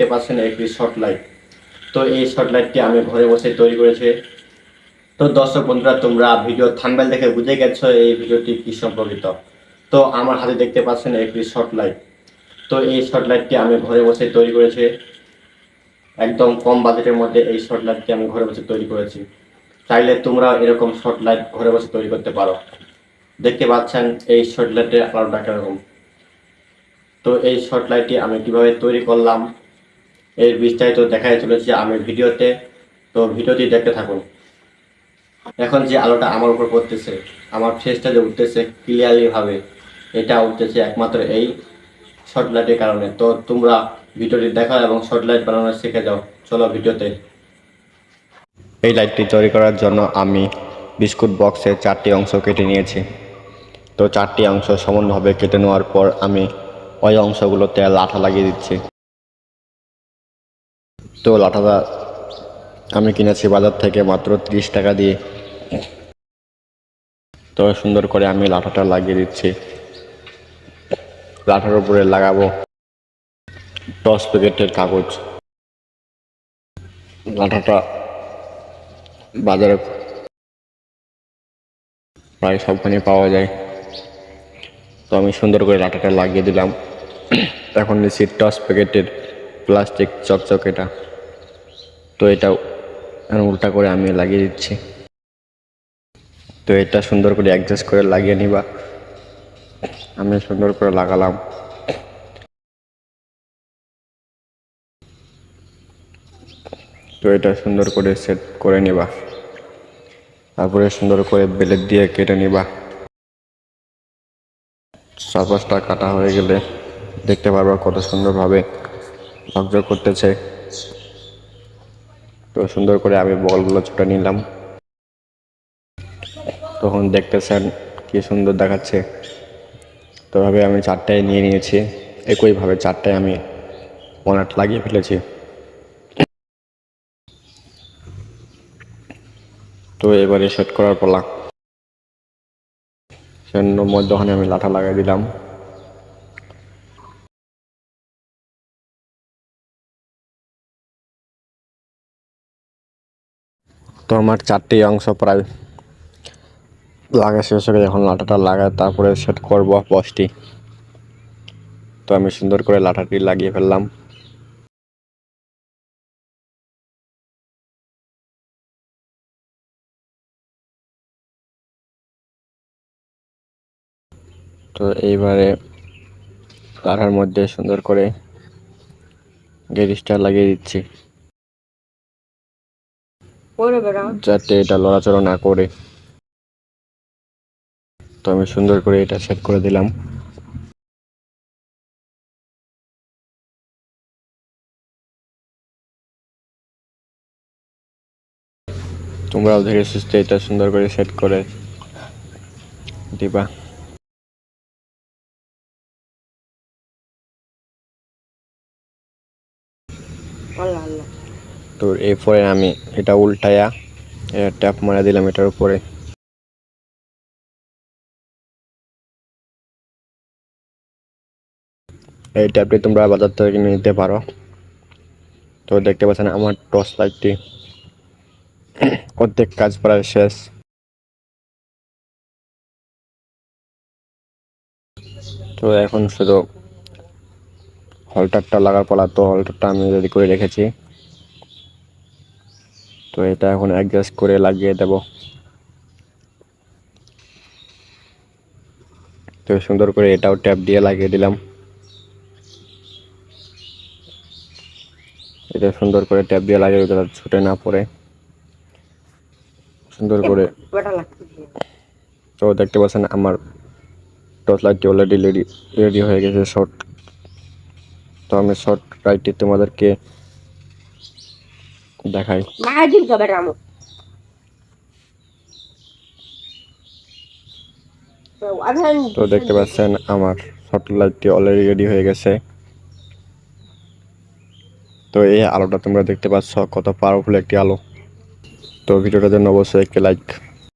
দেখতে পাচ্ছেন একটি শর্ট লাইট। তো এই শর্ট লাইটটি আমি ঘরে বসে তৈরি করেছি। তো দর্শক বন্ধুরা, তোমরা ভিডিও থাম্বনেল দেখে বুঝে গেছো এই ভিডিওটি কি সম্পর্কিত। তো আমার হাতে দেখতে পাচ্ছেন একটি শর্ট লাইট। তো এই শর্ট লাইটটি আমি ঘরে বসে তৈরি করেছি। একদম কম বাজেটের মধ্যে এই শর্ট লাইটটি আমি ঘরে বসে তৈরি করেছি। চাইলে তোমরা এরকম শর্ট লাইট ঘরে বসে তৈরি করতে পারো। দেখতে পাচ্ছেন এই শর্ট লাইটের আলোটা কিরকম। তো এই শর্ট লাইটটি আমি কিভাবে তৈরি করলাম এর বিস্তারিত দেখাই চলেছি আমি ভিডিওতে। তো ভিডিওটি দেখতে থাকুন। এখন যে আলোটা আমার উপর পড়তেছে, আমার ফেসটা যে উঠতেছে ক্লিয়ারলি ভাবে, এটা উঠতেছে একমাত্র এই শর্ট লাইটের কারণে। তো তোমরা ভিডিওটি দেখো এবং শর্ট লাইট বানানো শিখে যাও। চলো ভিডিওতে। এই লাইটটি তৈরি করার জন্য আমি বিস্কুট বক্সে 4টি অংশ কেটে নিয়েছি। তো 4টি অংশ সমানভাবে কেটে নেওয়ার পর আমি ওই অংশগুলোতে লাঠা লাগিয়ে দিচ্ছি। তো লাঠাটা আমি কিনেছি বাজার থেকে মাত্র 30 টাকা দিয়ে। তো সুন্দর করে আমি লাঠাটা লাগিয়ে দিচ্ছি। লাঠার উপরে লাগাবো টস প্যাকেটের কাগজ। লাঠাটা বাজারে প্রায় সবখানে পাওয়া যায়। তো আমি সুন্দর করে লাঠাটা লাগিয়ে দিলাম। এখন নিচ্ছি টস প্যাকেটের প্লাস্টিক চকচকেটা। তো এটাও উল্টা করে আমি লাগিয়ে দিচ্ছি। তো এটা সুন্দর করে অ্যাডজাস্ট করে লাগিয়ে নিবা। আমি সুন্দর করে লাগালাম। তো এটা সুন্দর করে সেট করে নিবা। তারপরে সুন্দর করে ব্লেড দিয়ে কেটে নিবা। চারপাশটা কাটা হয়ে গেলে দেখতে পারবা কত সুন্দরভাবে ঝকঝক করতেছে। তো সুন্দর করে আমি বলগুলো ছুটে নিলাম। তখন দেখতেছেন কি সুন্দর দেখাচ্ছে। তো ভাবে আমি 4টায় নিয়ে নিয়েছি। একইভাবে 4টায় আমি বনেট লাগিয়ে ফেলেছি। তো এবারে সেট করার পালা। সেজন্য মধ্যখানে আমি লাঠা লাগিয়ে দিলাম। তো আমার 4টি অংশ প্রায় লাগা শেষ হয়ে গেছে। এখন লাঠাটা লাগায় তারপরে সেট করবো বসটি। তো আমি সুন্দর করে লাঠাটি লাগিয়ে ফেললাম। তো এইবারে লাঠার মধ্যে সুন্দর করে গেরিসটা লাগিয়ে দিচ্ছি, যাতে এটা লড়াচড়া না করে। তো আমি সুন্দর করে এটা সেট করে দিলাম। তোমরাও ধীরে সুস্থে এটা সুন্দর করে সেট করে দিবা। তো এরপরে আমি এটা উল্টায়া ট্যাপ মারা দিলাম এটার উপরে। এই ট্যাপটি তোমরা বাজার থেকে কিনে নিতে পারো। তো দেখতে পাচ্ছেন আমার টর্চ লাইটটি অর্ধেক কাজ প্রায় শেষ। তো এখন শুধু হল্টারটা লাগার পালা। তো হল্টারটা আমি রেডি করে রেখেছি। তো এটা এখন অ্যাডজাস্ট করে লাগিয়ে দেব। তো সুন্দর করে এটাও ট্যাপ দিয়ে লাগিয়ে দিলাম। এটা সুন্দর করে ট্যাপ দিয়ে লাগিয়ে দিলাম, ছুটে না পড়ে সুন্দর করে। তো দেখতে পাচ্ছেন আমার টর্চ লাইটটি অলরেডি রেডি হয়ে গেছে শর্ট। তো আমি শর্ট লাইটটি তোমাদেরকে দেখাই। তো দেখতে পাচ্ছেন আমার শর্ট লাইটটি অলরেডি রেডি হয়ে গেছে। তো এই আলোটা তোমরা দেখতে পাচ্ছ কত পাওয়ারফুল একটি আলো। তো ভিডিওটার জন্য অবশ্যই একটি লাইক।